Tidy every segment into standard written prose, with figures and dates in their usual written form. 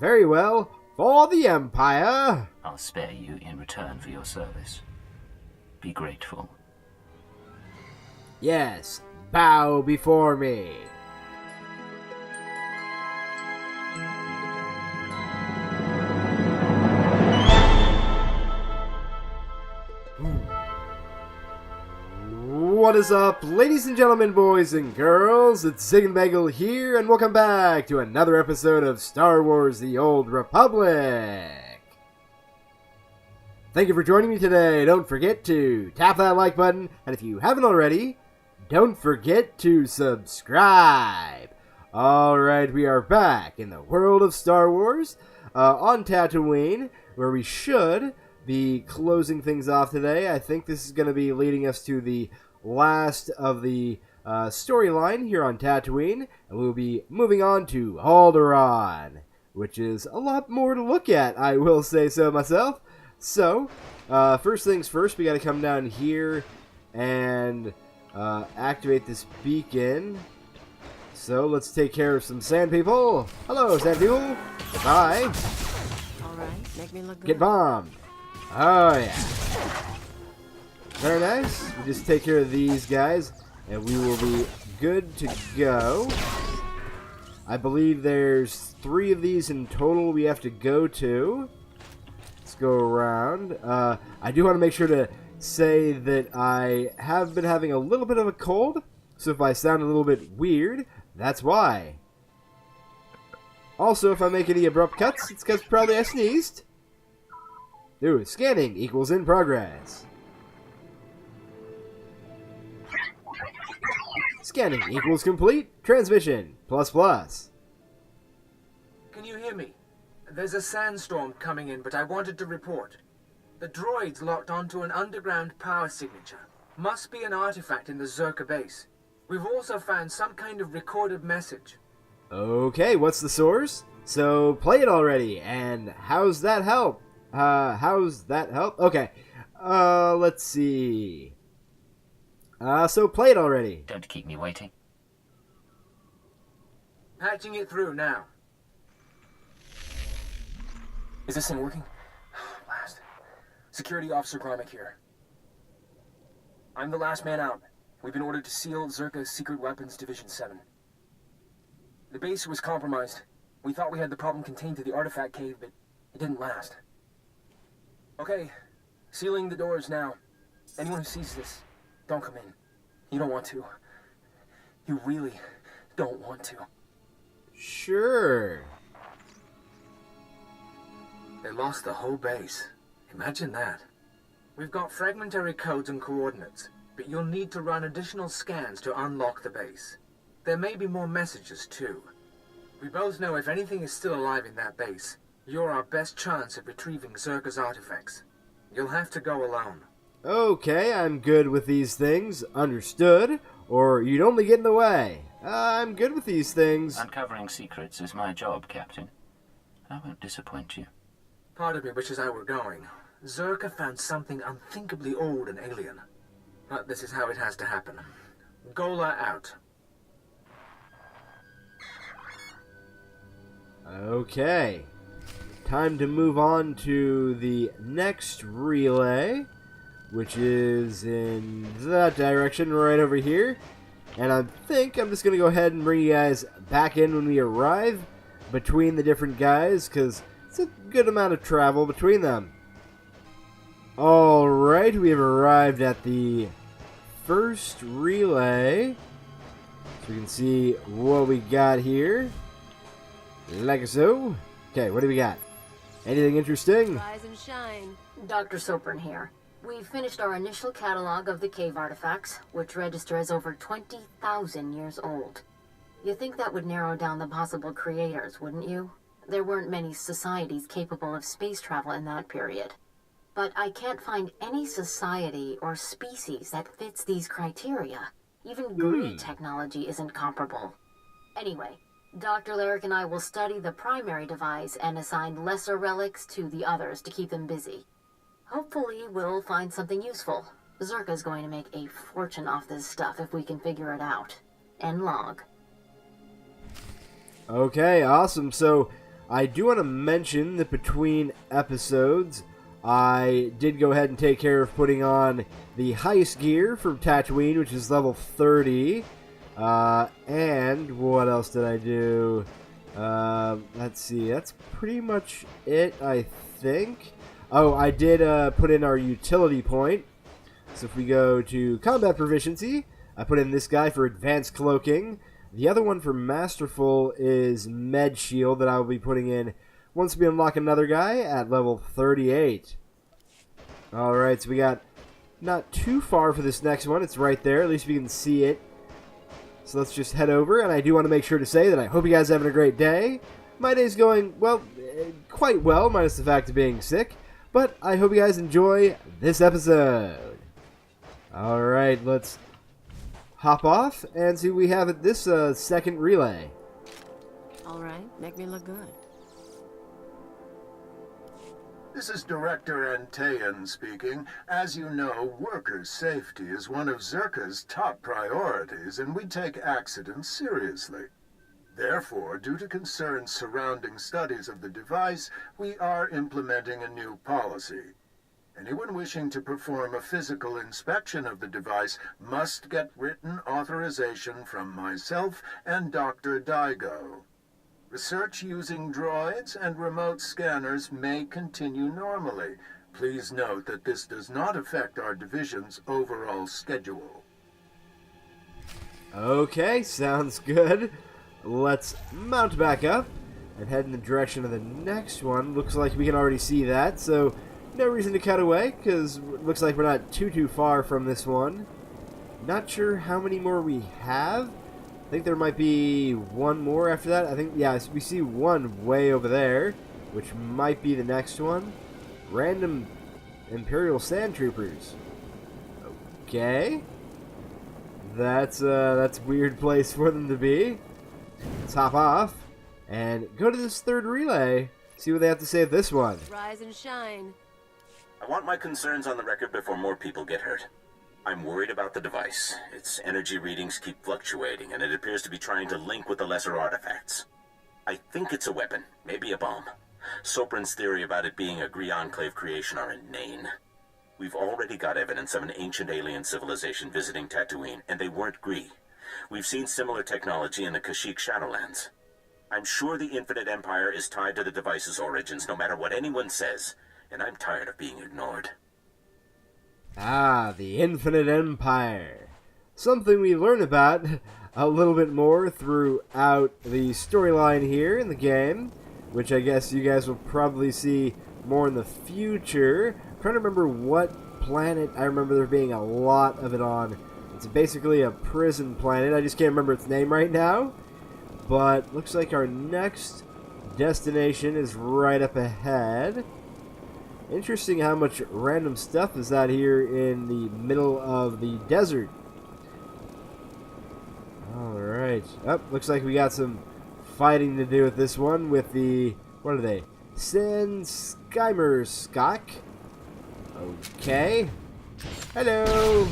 Very well. For the Empire. I'll spare you in return for your service. Be grateful. Yes, bow before me. What is up, ladies and gentlemen, boys and girls? It's Ziegenbagel here, and welcome back to another episode of Star Wars The Old Republic. Thank you for joining me today. Don't forget to tap that like button, and if you haven't already, don't forget to subscribe. Alright, we are back in the world of Star Wars, on Tatooine, where we should be closing things off today. I think this is going to be leading us to the last of the storyline here on Tatooine, and we'll be moving on to Alderaan, which is a lot more to look at, I will say so myself. So, first things first, we got to come down here and activate this beacon. So, let's take care of some sand people. Hello, sand people. Goodbye. Alright, make me look good. Get bombed. Oh, yeah. Very nice. We just take care of these guys, and we will be good to go. I believe there's 3 of these in total we have to go to. Let's go around. I do want to make sure to say that I have been having a little bit of a cold, so if I sound a little bit weird, that's why. Also, if I make any abrupt cuts, it's because probably I sneezed. Ooh, scanning equals in progress. Scanning equals complete. Transmission plus plus. Can you hear me? There's a sandstorm coming in, but I wanted to report. The droid's locked onto an underground power signature. Must be an artifact in the Czerka base. We've also found some kind of recorded message. Okay, what's the source? So, play it already. And how's that help? Okay. Let's see. So play it already. Don't keep me waiting. Patching it through now. Is this thing working? Blast. Security Officer Gromick here. I'm the last man out. We've been ordered to seal Czerka's Secret Weapons Division 7. The base was compromised. We thought we had the problem contained to the artifact cave, but it didn't last. Okay, sealing the doors now. Anyone who sees this, don't come in. You don't want to. You really don't want to. Sure. They lost the whole base. Imagine that. We've got fragmentary codes and coordinates, but you'll need to run additional scans to unlock the base. There may be more messages, too. We both know if anything is still alive in that base, you're our best chance of retrieving Czerka's artifacts. You'll have to go alone. Okay, I'm good with these things. Understood. Or you'd only get in the way. I'm good with these things. Uncovering secrets is my job, Captain. I won't disappoint you. Part of me wishes I were going. Czerka found something unthinkably old and alien. But this is how it has to happen. Gola out. Okay. Time to move on to the next relay, which is in that direction right over here. And I think I'm just going to go ahead and bring you guys back in when we arrive between the different guys, because it's a good amount of travel between them. Alright, we have arrived at the first relay. So we can see what we got here. Like so. Okay, what do we got? Anything interesting? Rise and shine. Dr. Sopern here. We finished our initial catalog of the cave artifacts, which register as over 20,000 years old. You think that would narrow down the possible creators, wouldn't you? There weren't many societies capable of space travel in that period. But I can't find any society or species that fits these criteria. Even grid technology isn't comparable. Anyway, Dr. Lyric and I will study the primary device and assign lesser relics to the others to keep them busy. Hopefully, we'll find something useful. Czerka's going to make a fortune off this stuff if we can figure it out. End log. Okay, awesome. So, I do want to mention that between episodes, I did go ahead and take care of putting on the heist gear from Tatooine, which is level 30. And what else did I do? Let's see, that's pretty much it, I think. Oh, I did put in our utility point. So if we go to combat proficiency, I put in this guy for advanced cloaking. The other one for masterful is med shield that I will be putting in once we unlock another guy at level 38. Alright, so we got not too far for this next one. It's right there, at least we can see it. So let's just head over, and I do want to make sure to say that I hope you guys are having a great day. My day's going, well, quite well, minus the fact of being sick. But I hope you guys enjoy this episode. Alright, let's hop off and see what we have at this second relay. Alright, make me look good. This is Director Antaean speaking. As you know, workers' safety is one of Czerka's top priorities, and we take accidents seriously. Therefore, due to concerns surrounding studies of the device, we are implementing a new policy. Anyone wishing to perform a physical inspection of the device must get written authorization from myself and Dr. Daigo. Research using droids and remote scanners may continue normally. Please note that this does not affect our division's overall schedule. Okay, sounds good. Let's mount back up and head in the direction of the next one. Looks like we can already see that, so no reason to cut away, because it looks like we're not too far from this one. Not sure how many more we have. I think there might be one more after that. I think, yeah, we see one way over there, which might be the next one. Random Imperial Sand Troopers. Okay. That's a weird place for them to be. Let's hop off and go to this third relay. See what they have to say at this one. Rise and shine. I want my concerns on the record before more people get hurt. I'm worried about the device. Its energy readings keep fluctuating, and it appears to be trying to link with the lesser artifacts. I think it's a weapon, maybe a bomb. Sopran's theory about it being a Gree Enclave creation are inane. We've already got evidence of an ancient alien civilization visiting Tatooine, and they weren't Gree. We've seen similar technology in the Kashyyyk Shadowlands. I'm sure the Infinite Empire is tied to the device's origins, no matter what anyone says, and I'm tired of being ignored. Ah, the Infinite Empire. Something we learn about a little bit more throughout the storyline here in the game, which I guess you guys will probably see more in the future. I'm trying to remember what planet I remember there being a lot of it on. It's basically a prison planet. I just can't remember its name right now. But looks like our next destination is right up ahead. Interesting how much random stuff is out here in the middle of the desert. Alright. Oh, looks like we got some fighting to do with this one with the... What are they? Sin Skymer Skok. Okay. Hello.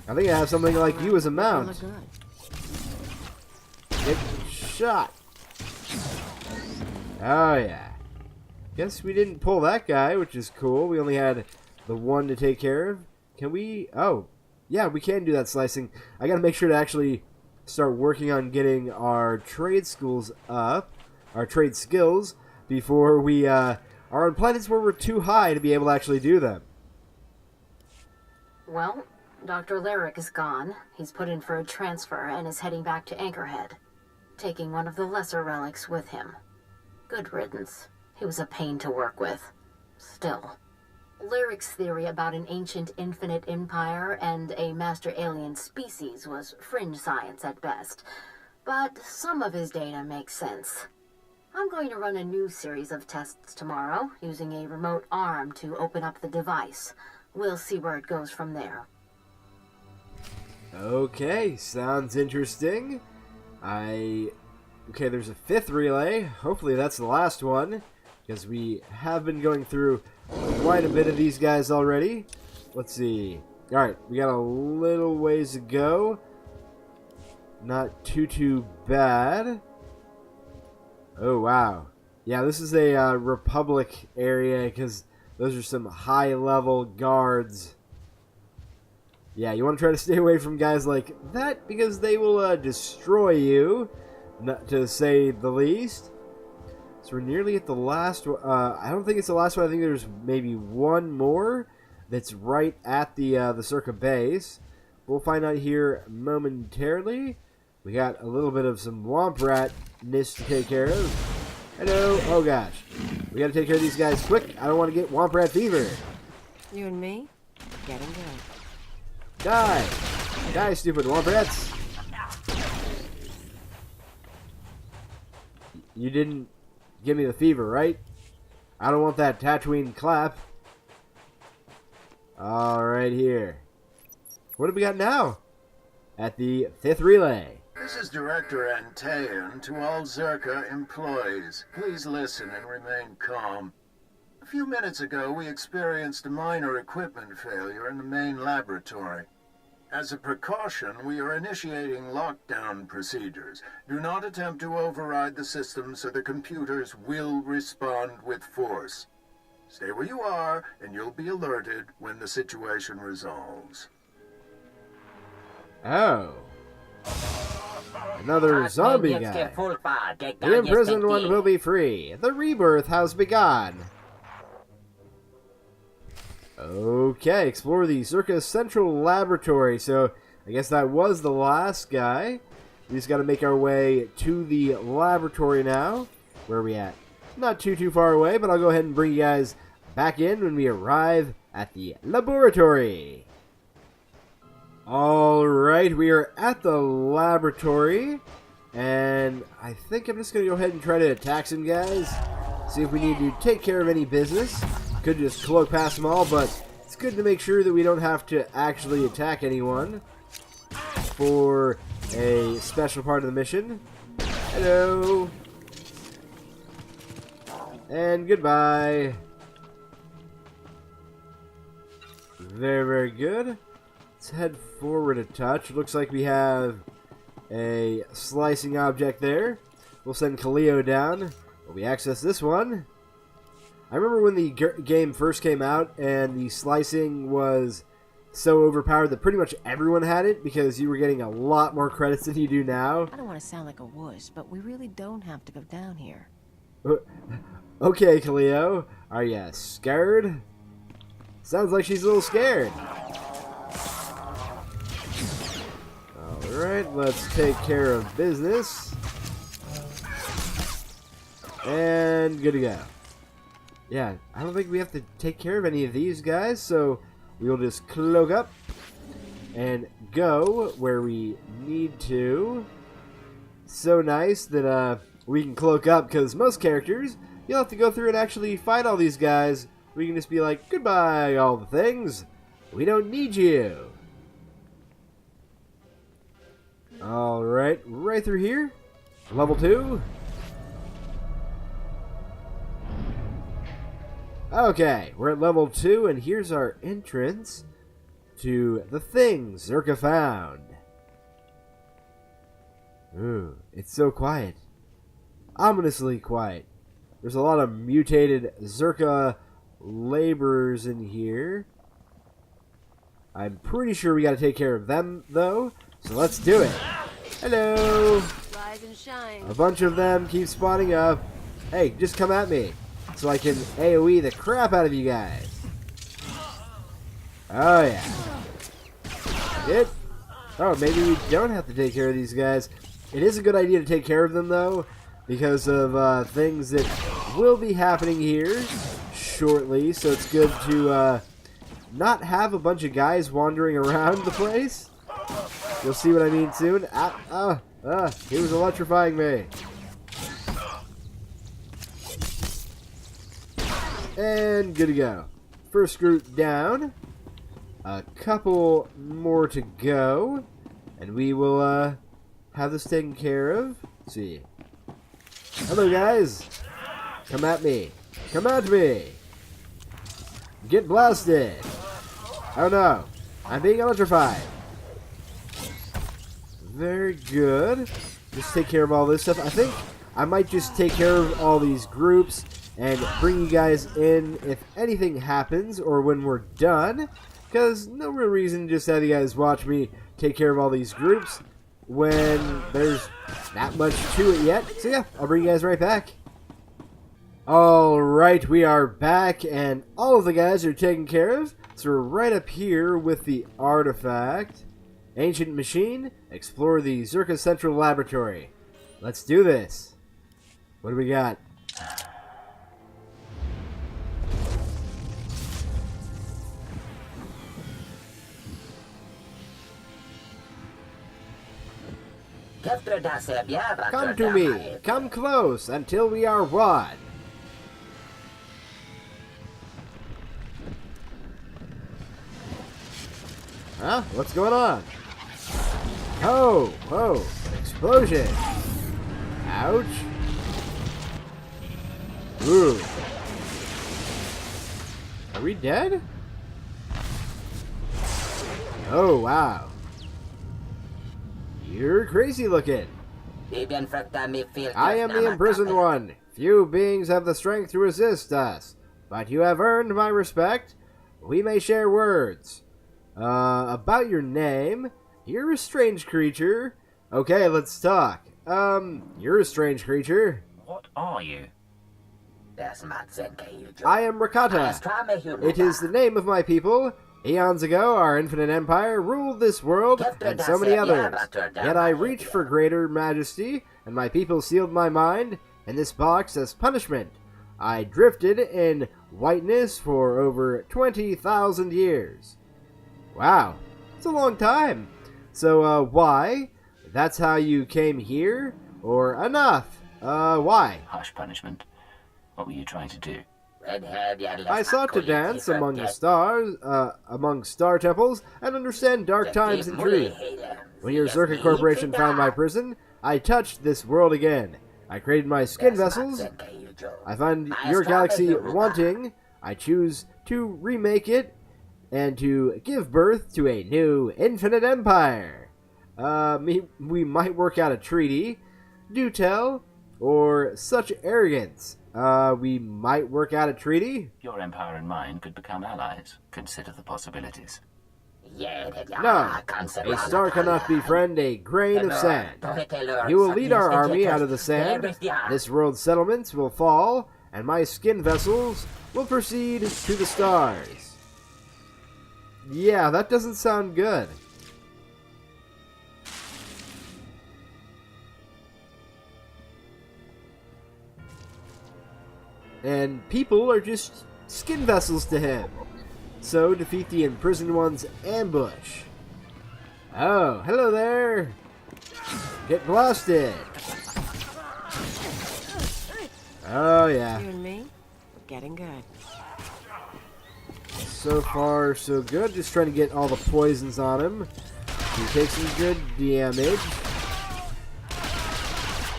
I think I have something like you as a mount. Get shot. Oh yeah. Guess we didn't pull that guy, which is cool. We only had the one to take care of. Can we... Oh, yeah, we can do that slicing. I gotta make sure to actually start working on getting our trade schools up, our trade skills, before we are on planets where we're too high to be able to actually do them. Well, Dr. Lyric is gone. He's put in for a transfer and is heading back to Anchorhead, taking one of the lesser relics with him. Good riddance. He was a pain to work with. Still. Lyric's theory about an ancient infinite empire and a master alien species was fringe science at best, but some of his data makes sense. I'm going to run a new series of tests tomorrow, using a remote arm to open up the device. We'll see where it goes from there. Okay, sounds interesting. Okay, there's a fifth relay. Hopefully that's the last one, because we have been going through quite a bit of these guys already. Let's see. Alright, we got a little ways to go. Not too bad. Oh, wow. Yeah, this is a Republic area because those are some high-level guards. Yeah, you want to try to stay away from guys like that because they will destroy you, not to say the least. So we're nearly at the last one. I don't think it's the last one. I think there's maybe one more that's right at the Czerka base. We'll find out here momentarily. We got a little bit of some Womp Rat-ness to take care of. Hello. Oh, gosh. We got to take care of these guys quick. I don't want to get Womp Rat fever. You and me? Getting good. Die. Die, stupid Womp Rats. You didn't give me the fever, right? I don't want that Tatooine clap. Alright, here. What have we got now? At the 5th relay. This is Director Antean to all Czerka employees. Please listen and remain calm. A few minutes ago, we experienced a minor equipment failure in the main laboratory. As a precaution, we are initiating lockdown procedures. Do not attempt to override the system, so the computers will respond with force. Stay where you are, and you'll be alerted when the situation resolves. Oh. Another zombie guy. The imprisoned one will be free. The rebirth has begun. Okay, explore the Czerka Central Laboratory. So, I guess that was the last guy. We just got to make our way to the laboratory now. Where are we at? Not too far away, but I'll go ahead and bring you guys back in when we arrive at the laboratory. Alright, we are at the laboratory. And I think I'm just going to go ahead and try to attack some guys. See if we need to take care of any business. Could just cloak past them all, but it's good to make sure that we don't have to actually attack anyone for a special part of the mission. Hello. And goodbye. Very good. Let's head forward a touch. Looks like we have a slicing object there. We'll send Kaleo down. We access this one. I remember when the game first came out and the slicing was so overpowered that pretty much everyone had it because you were getting a lot more credits than you do now. I don't want to sound like a wuss, but we really don't have to go down here. Okay, Kaleo. Are you scared? Sounds like she's a little scared. Alright, let's take care of business. And good to go. Yeah, I don't think we have to take care of any of these guys, so we'll just cloak up and go where we need to. So nice that we can cloak up, because most characters, you'll have to go through and actually fight all these guys. We can just be like, goodbye, all the things. We don't need you. Alright, right through here. Level 2. Okay, we're at level 2, and here's our entrance to the things Czerka found. Ooh, it's so quiet. Ominously quiet. There's a lot of mutated Czerka laborers in here. I'm pretty sure we gotta take care of them, though, so let's do it. Hello! Rise and shine. A bunch of them keep spawning up. Hey, just come at me, so I can AoE the crap out of you guys. Oh, yeah. Oh, maybe we don't have to take care of these guys. It is a good idea to take care of them, though, because of things that will be happening here shortly. So it's good to not have a bunch of guys wandering around the place. You'll see what I mean soon. He was electrifying me. And good to go. First group down. A couple more to go. And we will have this taken care of. Let's see. Hello, guys. Come at me. Come at me. Get blasted. Oh no. I'm being electrified. Very good. Just take care of all this stuff. I think I might just take care of all these groups and bring you guys in if anything happens or when we're done. Because no real reason to just have you guys watch me take care of all these groups when there's not much to it yet. So yeah, I'll bring you guys right back. Alright, we are back and all of the guys are taken care of. So we're right up here with the artifact. Ancient machine, explore the Czerka Central Laboratory. Let's do this. What do we got? Come to me. Come close until we are one. Huh? What's going on? Oh, whoa, explosion. Ouch. Ooh. Are we dead? Oh, wow. You're crazy looking. I am the imprisoned one. Few beings have the strength to resist us, but you have earned my respect. We may share words. About your name. You're a strange creature. Okay, let's talk. You're a strange creature. What are you? I am Rakata. It is the name of my people. Eons ago, our infinite empire ruled this world and so many others. Yet I reached for greater majesty, and my people sealed my mind in this box as punishment. I drifted in whiteness for over 20,000 years. Wow, it's a long time. So, why? That's how you came here? Or enough? Why? Harsh punishment. What were you trying to do? I sought to dance among the stars, among star temples, and understand dark times and truth. When your Czerka Corporation found my prison, I touched this world again. I created my skin vessels. I find your galaxy wanting. I choose to remake it and to give birth to a new infinite empire. We might work out a treaty. Do tell. Or such arrogance. We might work out a treaty? Your empire and mine could become allies. Consider the possibilities. No, a star cannot befriend a grain of sand. You will lead our army out of the sand, this world's settlements will fall, and my skin vessels will proceed to the stars. Yeah, that doesn't sound good. And people are just skin vessels to him. So, defeat the imprisoned one's ambush. Oh, hello there. Get blasted. Oh, yeah. You and me, we're getting good. So far, so good. Just trying to get all the poisons on him. He takes some good damage.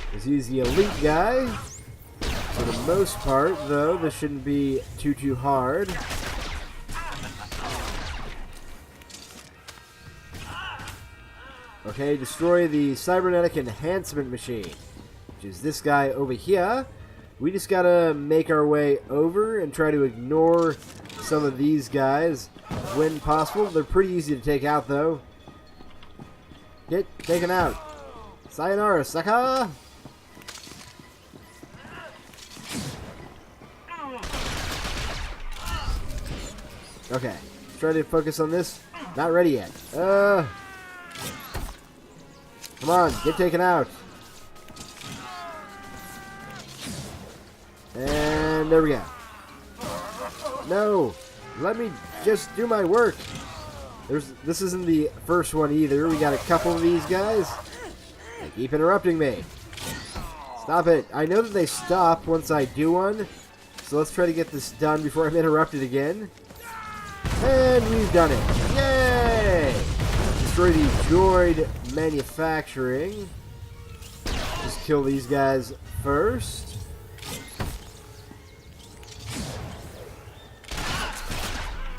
Because he's the elite guy. For the most part, though, this shouldn't be too hard. Okay, destroy the cybernetic enhancement machine, which is this guy over here. We just gotta make our way over and try to ignore some of these guys when possible. They're pretty easy to take out, though. Get taken out. Sayonara, sucker! Okay, let's try to focus on this. Not ready yet. Come on, get taken out. And there we go. No, let me just do my work. This isn't the first one either. We got a couple of these guys. They keep interrupting me. Stop it. I know that they stop once I do one. So let's try to get this done before I'm interrupted again. And we've done it. Yay! Destroy the droid manufacturing. Just kill these guys first.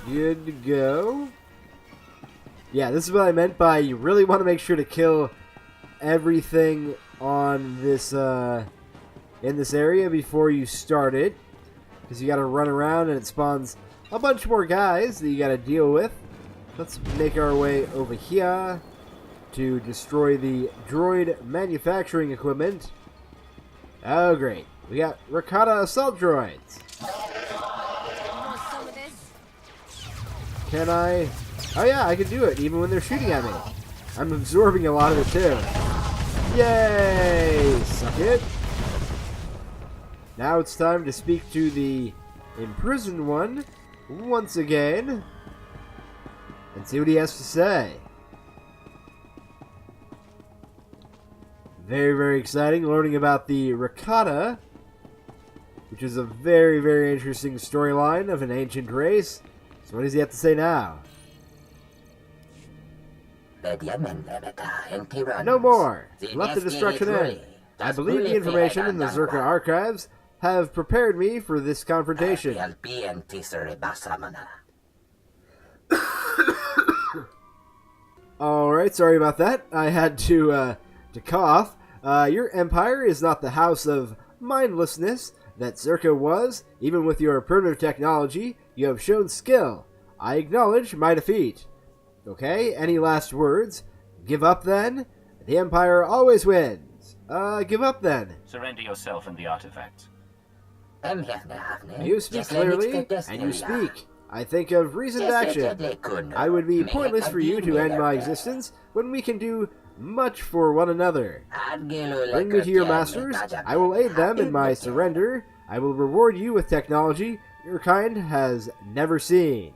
Good to go. Yeah, this is what I meant by you really want to make sure to kill everything on this in this area before you start it, because you got to run around and it spawns a bunch more guys that you got to deal with. Let's make our way over here to destroy the droid manufacturing equipment. Oh, great. We got Rakata assault droids. Can I? Oh yeah, I can do it even when they're shooting at me. I'm absorbing a lot of it too. Yay! Suck it. Now it's time to speak to the imprisoned one once again and see what he has to say. Very, very exciting learning about the Rakata, which is a very, very interesting storyline of an ancient race. So what does he have to say now? No more. Let the destruction end. I believe the information in the Czerka archives have prepared me for this confrontation. Alright, sorry about that. I had to cough. Your empire is not the house of mindlessness that Czerka was. Even with your primitive technology, you have shown skill. I acknowledge my defeat. Okay, any last words? Give up then? The Empire always wins. Give up then. Surrender yourself and the artifacts. You speak clearly, and you speak. I think of reasoned action. I would be pointless for you to end my existence when we can do much for one another. Bring me to your masters. I will aid them in my surrender. I will reward you with technology your kind has never seen.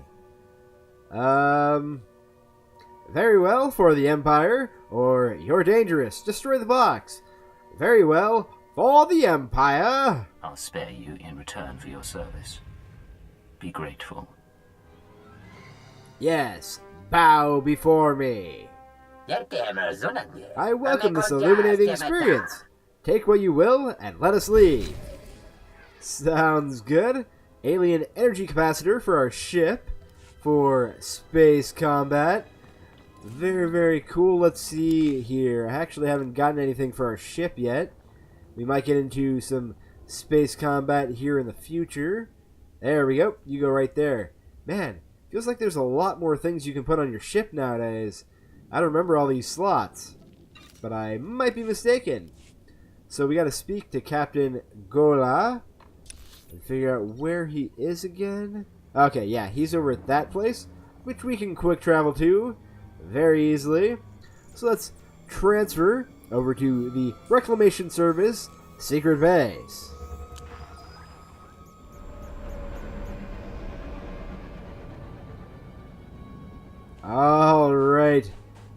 Very well, for the Empire, or you're dangerous. Destroy the box. Very well, for the Empire. I'll spare you in return for your service. Be grateful. Yes, bow before me. I welcome this illuminating experience. Take what you will, and let us leave. Sounds good. Alien energy capacitor for our ship for space combat. Very, very cool. Let's see here. I actually haven't gotten anything for our ship yet. We might get into some space combat here in the future. There we go. You go right there. Man, feels like there's a lot more things you can put on your ship nowadays. I don't remember all these slots, but I might be mistaken. So we got to speak to Captain Gola and figure out where he is again. Okay, yeah, he's over at that place, which we can quick travel to very easily. So let's transfer over to the Reclamation Service secret base. Alright,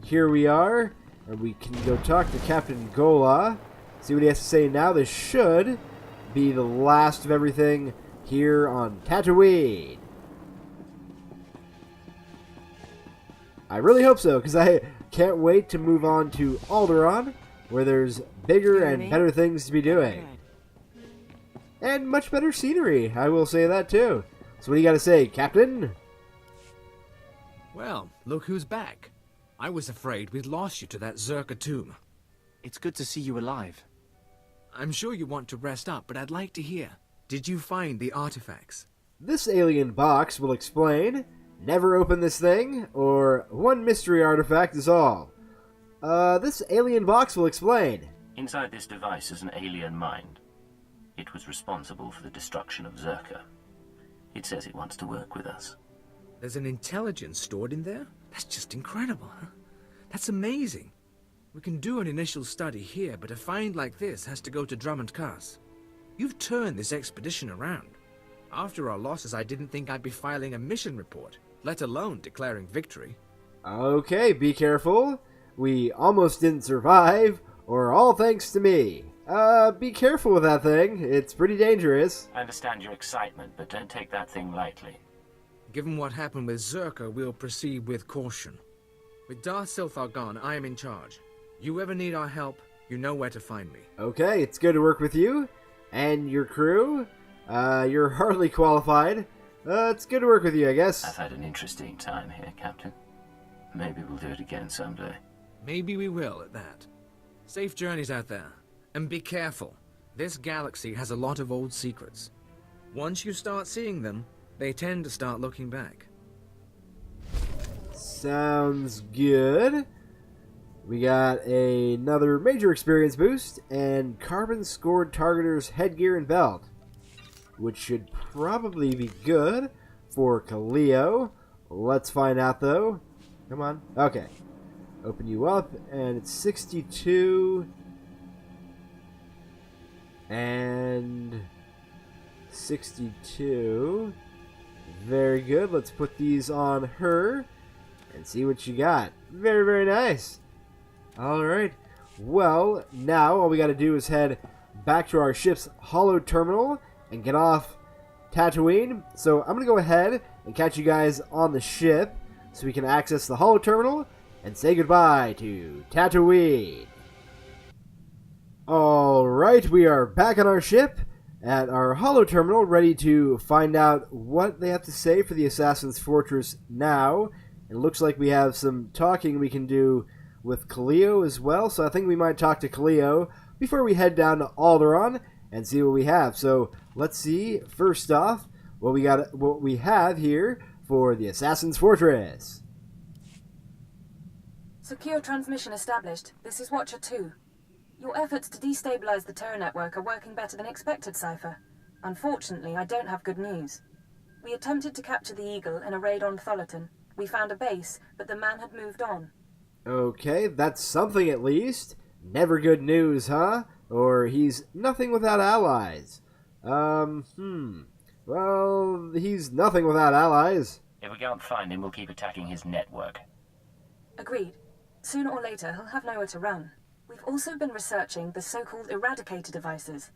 here we are, and we can go talk to Captain Gola, see what he has to say now. This should be the last of everything here on Tatooine. I really hope so, because I can't wait to move on to Alderaan, where there's bigger and better things to be doing. And much better scenery, I will say that too. So what do you got to say, Captain? Well, look who's back. I was afraid we'd lost you to that Czerka tomb. It's good to see you alive. I'm sure you want to rest up, but I'd like to hear. Did you find the artifacts? This alien box will explain. Never open this thing, or one mystery artifact is all. This alien box will explain. Inside this device is an alien mind. It was responsible for the destruction of Czerka. It says it wants to work with us. There's an intelligence stored in there? That's just incredible, huh? That's amazing. We can do an initial study here, but a find like this has to go to Drummond Cass. You've turned this expedition around. After our losses, I didn't think I'd be filing a mission report, let alone declaring victory. Okay, be careful. We almost didn't survive, or all thanks to me. Be careful with that thing. It's pretty dangerous. I understand your excitement, but don't take that thing lightly. Given what happened with Czerka, we'll proceed with caution. With Darth Silthar gone, I am in charge. You ever need our help, you know where to find me. Okay, it's good to work with you. And your crew. You're hardly qualified. It's good to work with you, I guess. I've had an interesting time here, Captain. Maybe we'll do it again someday. Maybe we will, at that. Safe journeys out there. And be careful. This galaxy has a lot of old secrets. Once you start seeing them, they tend to start looking back. Sounds good. We got another major experience boost and carbon-scored targeter's headgear and belt, which should probably be good for Kaleo. Let's find out, though. Come on. Okay. Open you up, and it's 62 and 62. Very good. Let's put these on her and see what she got. Very, very nice. Alright. Well, now all we got to do is head back to our ship's holo terminal and get off Tatooine. So I'm going to go ahead and catch you guys on the ship so we can access the holo terminal and say goodbye to Tatooine. Alright, we are back on our ship at our holo terminal, ready to find out what they have to say for the Assassin's Fortress now. It looks like we have some talking we can do with Kaleo as well, so I think we might talk to Kaleo before we head down to Alderaan and see what we have. So let's see, first off, what we have here for the Assassin's Fortress. Secure transmission established. This is Watcher 2. Your efforts to destabilize the Terra network are working better than expected, Cypher. Unfortunately, I don't have good news. We attempted to capture the Eagle in a raid on Tholiton. We found a base, but the man had moved on. Okay, that's something at least. Never good news, huh? Or he's nothing without allies. Well, he's nothing without allies. If we can't find him, we'll keep attacking his network. Agreed. Sooner or later, he'll have nowhere to run. We've also been researching the so-called Eradicator devices.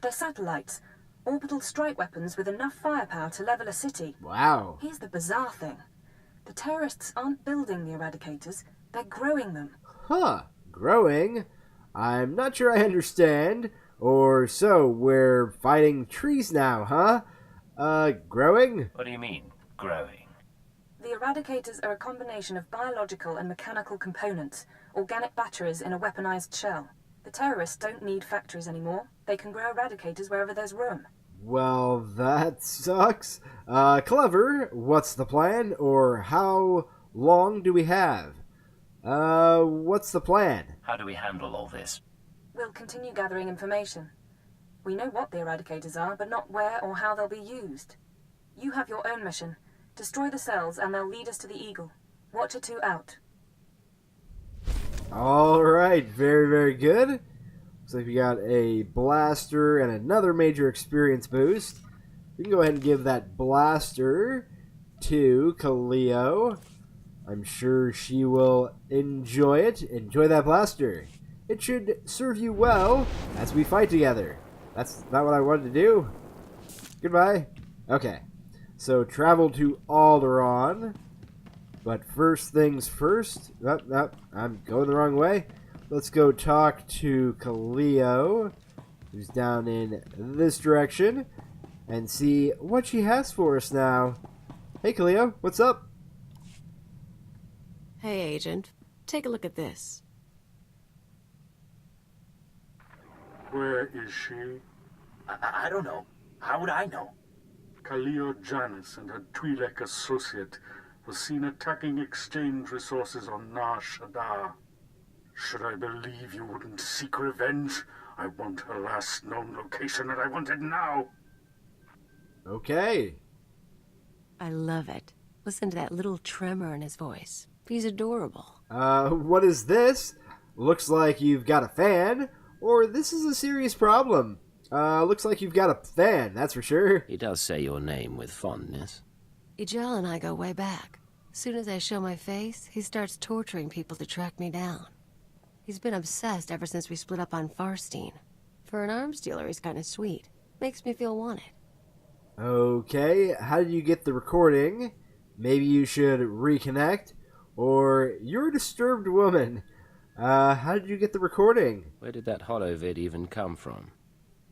They're satellites, orbital strike weapons with enough firepower to level a city. Wow. Here's the bizarre thing. The terrorists aren't building the Eradicators, they're growing them. Huh. Growing? I'm not sure I understand. Or so, we're fighting trees now, huh? Growing? What do you mean, growing? The Eradicators are a combination of biological and mechanical components, organic batteries in a weaponized shell. The terrorists don't need factories anymore. They can grow Eradicators wherever there's room. Well, that sucks. Clever. What's the plan? Or how long do we have? What's the plan? How do we handle all this? We'll continue gathering information. We know what the Eradicators are, but not where or how they'll be used. You have your own mission. Destroy the cells and they'll lead us to the Eagle. Watcher 2 out. Alright, very, very good. Looks like we got a blaster and another major experience boost. We can go ahead and give that blaster to Kaleo. I'm sure she will enjoy it. Enjoy that blaster. It should serve you well as we fight together. That's not what I wanted to do. Goodbye. Okay. So travel to Alderaan. But first things first. I'm going the wrong way. Let's go talk to Kaleo, who's down in this direction, and see what she has for us now. Hey Kaleo, what's up? Hey, Agent. Take a look at this. Where is she? I don't know. How would I know? Kaleo Janus and her Twi'lek associate was seen attacking exchange resources on Nar Shaddaa. Should I believe you wouldn't seek revenge? I want her last known location and I want it now. Okay. I love it. Listen to that little tremor in his voice. He's adorable. What is this? Looks like you've got a fan, or this is a serious problem. Looks like you've got a fan, that's for sure. He does say your name with fondness. Ijel and I go way back. As soon as I show my face, he starts torturing people to track me down. He's been obsessed ever since we split up on Farstein. For an arms dealer, he's kind of sweet. Makes me feel wanted. Okay, how did you get the recording? Maybe you should reconnect. Or, you're a disturbed woman. How did you get the recording? Where did that holo vid even come from?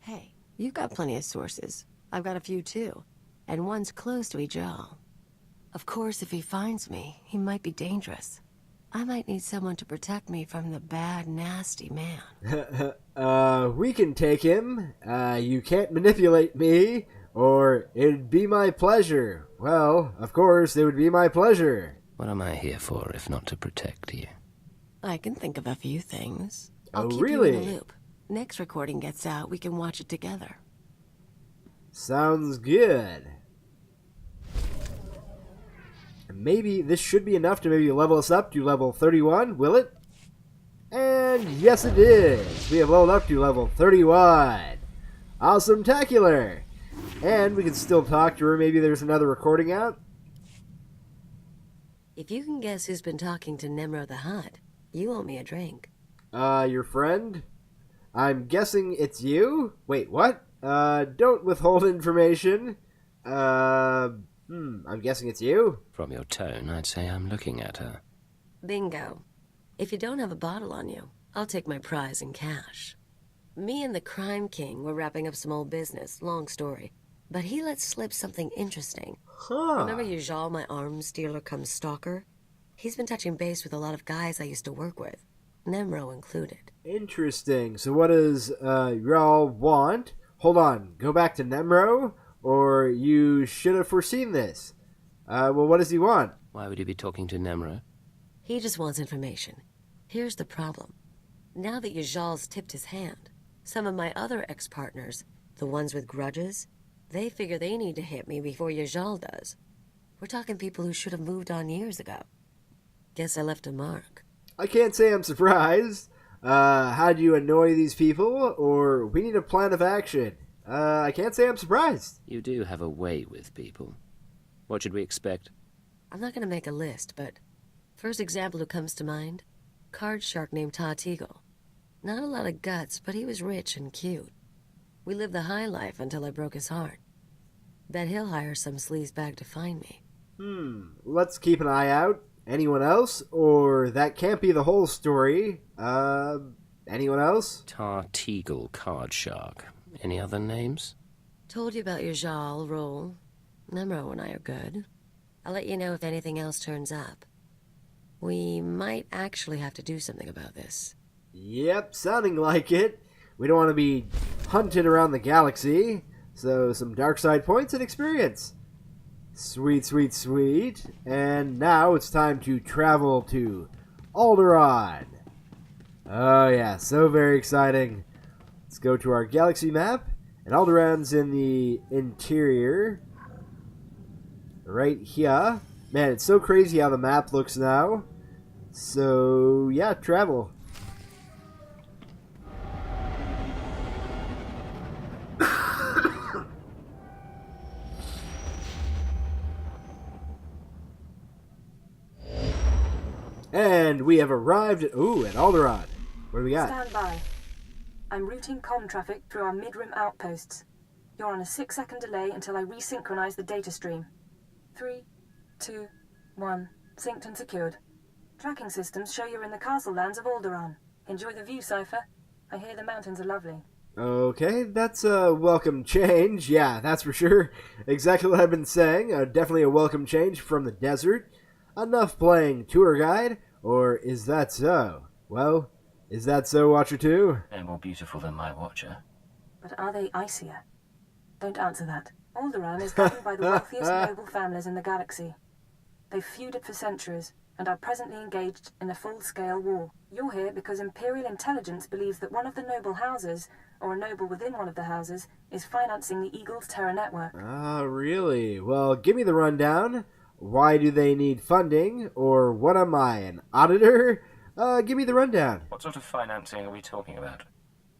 Hey, you've got plenty of sources. I've got a few too. And one's close to Ijel. Of course, if he finds me, he might be dangerous. I might need someone to protect me from the bad, nasty man. We can take him. You can't manipulate me, or it'd be my pleasure. Well, of course, it would be my pleasure. What am I here for if not to protect you? I can think of a few things. Oh, I'll keep really? you in the loop. Next recording gets out, we can watch it together. Sounds good. Maybe this should be enough to maybe level us up to level 31, will it? And yes it is! We have leveled up to level 31! Awesome-tacular! And we can still talk to her, maybe there's another recording out? If you can guess who's been talking to Nemro the Hutt, you owe me a drink. Your friend? I'm guessing it's you? Wait, what? Don't withhold information. I'm guessing it's you? From your tone, I'd say I'm looking at her. Bingo. If you don't have a bottle on you, I'll take my prize in cash. Me and the Crime King were wrapping up some old business, long story. But he let slip something interesting. Remember Yajal, my arms dealer cum stalker? He's been touching base with a lot of guys I used to work with, Nemro included. Interesting. So what does y'all want? Hold on, go back to Nemro? Or you should have foreseen this? Well, what does he want? Why would he be talking to Nemro? He just wants information. Here's the problem. Now that Yajal's tipped his hand, some of my other ex-partners, the ones with grudges, they figure they need to hit me before Yajal does. We're talking people who should have moved on years ago. Guess I left a mark. I can't say I'm surprised. How do you annoy these people? Or we need a plan of action. I can't say I'm surprised. You do have a way with people. What should we expect? I'm not going to make a list, but first example who comes to mind, card shark named Teagle. Not a lot of guts, but he was rich and cute. We lived the high life until I broke his heart. Bet he'll hire some sleazebag to find me. Let's keep an eye out. Anyone else? Or that can't be the whole story. Anyone else? Teagle, card shark. Any other names? Told you about Yajal, Roll. Nemro and I are good. I'll let you know if anything else turns up. We might actually have to do something about this. Yep, sounding like it. We don't want to be hunted around the galaxy, so some dark side points and experience. Sweet, sweet, sweet. And now it's time to travel to Alderaan. Oh yeah, so very exciting. Let's go to our galaxy map, and Alderaan's in the interior. Right here. Man, it's so crazy how the map looks now. So, yeah, travel. And we have arrived at Alderaan. What do we got? Stand by. I'm routing comm traffic through our mid-rim outposts. You're on a 6-second delay until I resynchronize the data stream. 3, 2, 1. Synced and secured. Tracking systems show you're in the castle lands of Alderaan. Enjoy the view, Cypher. I hear the mountains are lovely. Okay, that's a welcome change. Yeah, that's for sure. Exactly what I've been saying. Definitely a welcome change from the desert. Enough playing tour guide, or is that so? Well, is that so, Watcher 2? They're more beautiful than my Watcher. But are they icier? Don't answer that. Alderaan is governed by the wealthiest noble families in the galaxy. They've feuded for centuries, and are presently engaged in a full-scale war. You're here because Imperial intelligence believes that one of the noble houses, or a noble within one of the houses, is financing the Eagle's terror network. Ah, really? Well, give me the rundown. Why do they need funding? Or what am I, an auditor? Give me the rundown. What sort of financing are we talking about?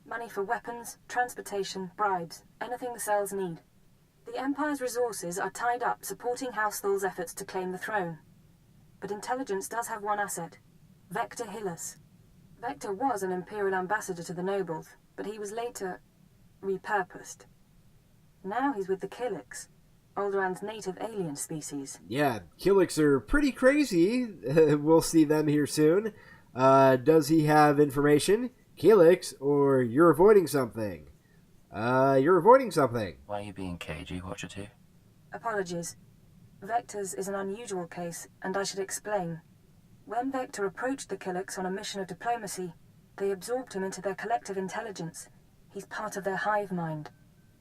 Money for weapons, transportation, bribes, anything the cells need. The Empire's resources are tied up supporting House Thul's efforts to claim the throne. But intelligence does have one asset, Vector Hillis. Vector was an Imperial ambassador to the nobles, but he was later repurposed. Now he's with the Killiks, Alderaan's native alien species. Yeah, Killiks are pretty crazy. We'll see them here soon. Does he have information? Killiks, or you're avoiding something? You're avoiding something. Why are you being cagey, Watcher 2? Apologies. Vector's is an unusual case, and I should explain. When Vector approached the Killiks on a mission of diplomacy, They absorbed him into their collective intelligence. He's part of their hive mind.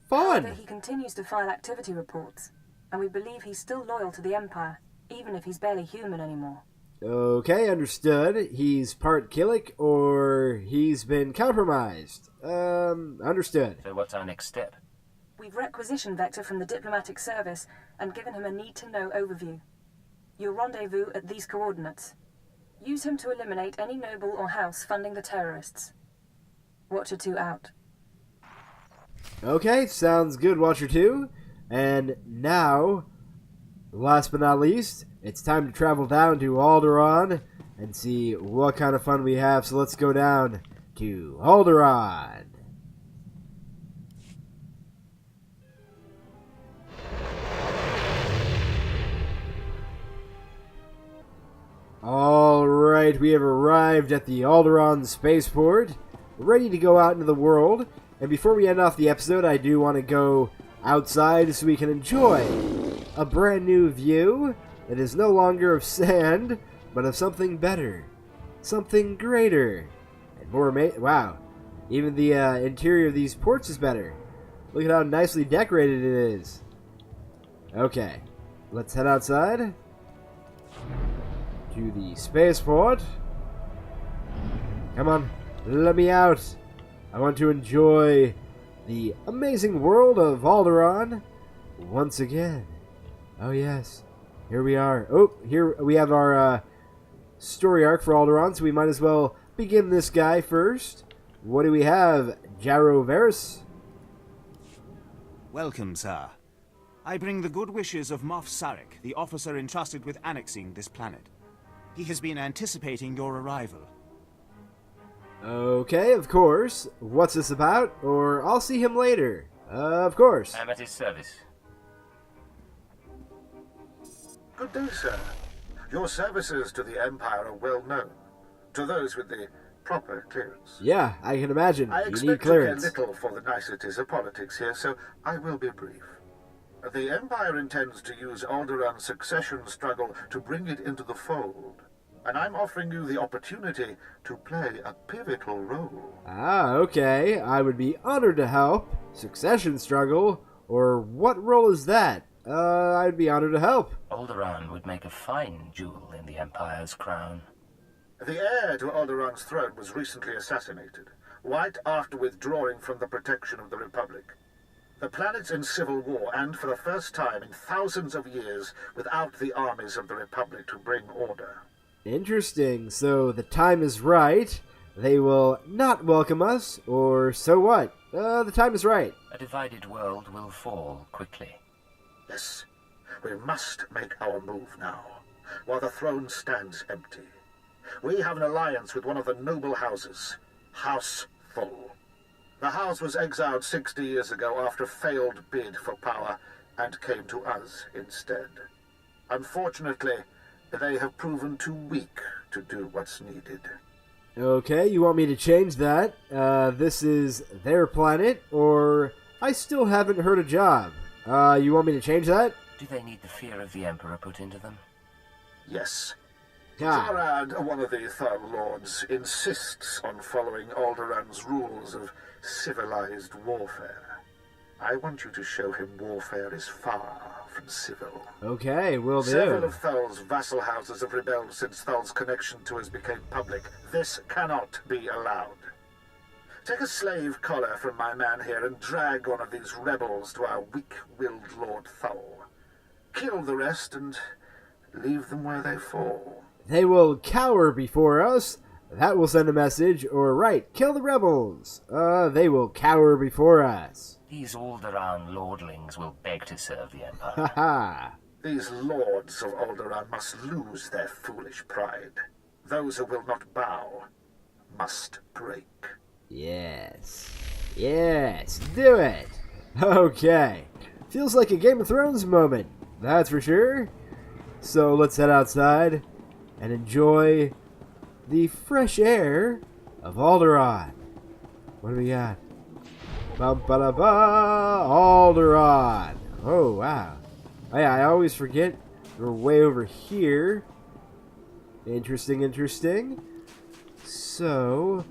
Fun! However, he continues to file activity reports, and we believe he's still loyal to the Empire, even if he's barely human anymore. Okay, understood. He's part Killik, or he's been compromised. Understood. So what's our next step? We've requisitioned Vector from the diplomatic service and given him a need-to-know overview. You'll rendezvous at these coordinates. Use him to eliminate any noble or house funding the terrorists. Watcher 2 out. Okay, sounds good, Watcher 2. And now, last but not least, it's time to travel down to Alderaan and see what kind of fun we have. So let's go down to Alderaan. Alright, we have arrived at the Alderaan spaceport, ready to go out into the world. And before we end off the episode, I do want to go outside so we can enjoy a brand new view that is no longer of sand, but of something better, something greater, and more wow, even the interior of these ports is better. Look at how nicely decorated it is. Okay, let's head outside to the spaceport. Come on, let me out. I want to enjoy the amazing world of Alderaan once again. Oh yes, here we are. Oh, here we have our story arc for Alderaan, so we might as well begin this guy first. What do we have, Jarro Varys? Welcome, sir. I bring the good wishes of Moff Sarek, the officer entrusted with annexing this planet. He has been anticipating your arrival. Okay, of course. What's this about? Or I'll see him later. Of course. I'm at his service. Good day, sir. Your services to the Empire are well known. To those with the proper clearance. Yeah, I can imagine. I You need expect to clearance. care little for the niceties of politics here, so I will be brief. The Empire intends to use Alderaan's succession struggle to bring it into the fold. And I'm offering you the opportunity to play a pivotal role. Ah, okay. I would be honored to help. Succession struggle? Or what role is that? I'd be honored to help. Alderaan would make a fine jewel in the Empire's crown. The heir to Alderaan's throne was recently assassinated, right after withdrawing from the protection of the Republic. The planet's in civil war, and for the first time in thousands of years, without the armies of the Republic to bring order. Interesting. So the time is right. They will not welcome us, or so what? The time is right. A divided world will fall quickly. Yes, we must make our move now, while the throne stands empty. We have an alliance with one of the noble houses, House Full. The house was exiled 60 years ago after a failed bid for power, and came to us instead. Unfortunately, they have proven too weak to do what's needed. Okay, you want me to change that? This is their planet, or I still haven't heard a job. You want me to change that? Do they need the fear of the Emperor put into them? Yes. Ah. Jarad, one of the Thal Lords, insists on following Alderaan's rules of civilized warfare. I want you to show him warfare is far from civil. Okay, will do. Several of Thal's vassal houses have rebelled since Thal's connection to us became public. This cannot be allowed. Take a slave collar from my man here and drag one of these rebels to our weak-willed Lord Thal. Kill the rest and leave them where they fall. They will cower before us. That will send a message. Or right, kill the rebels. They will cower before us. These Alderaan lordlings will beg to serve the Empire. Haha. These lords of Alderaan must lose their foolish pride. Those who will not bow must break. Yes. Yes, do it. Okay. Feels like a Game of Thrones moment. That's for sure. So let's head outside and enjoy the fresh air of Alderaan. What do we got? Ba-ba-da-ba! Alderaan! Oh, wow. Oh, yeah, I always forget we're way over here. Interesting, interesting. So,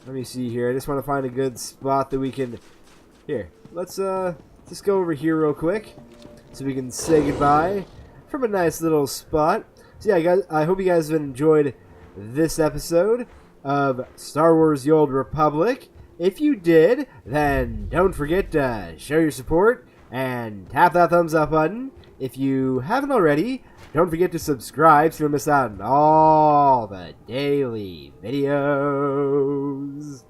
Let me see here. I just want to find a good spot that we can... Here, let's just go over here real quick so we can say goodbye from a nice little spot. So yeah, guys, I hope you guys have enjoyed this episode of Star Wars The Old Republic. If you did, then don't forget to show your support and tap that thumbs up button. If you haven't already, don't forget to subscribe so you don't miss out on all the daily videos.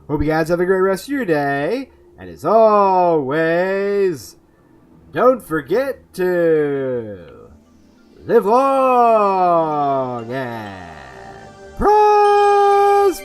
Hope you guys have a great rest of your day. And as always, don't forget to live long and prosper!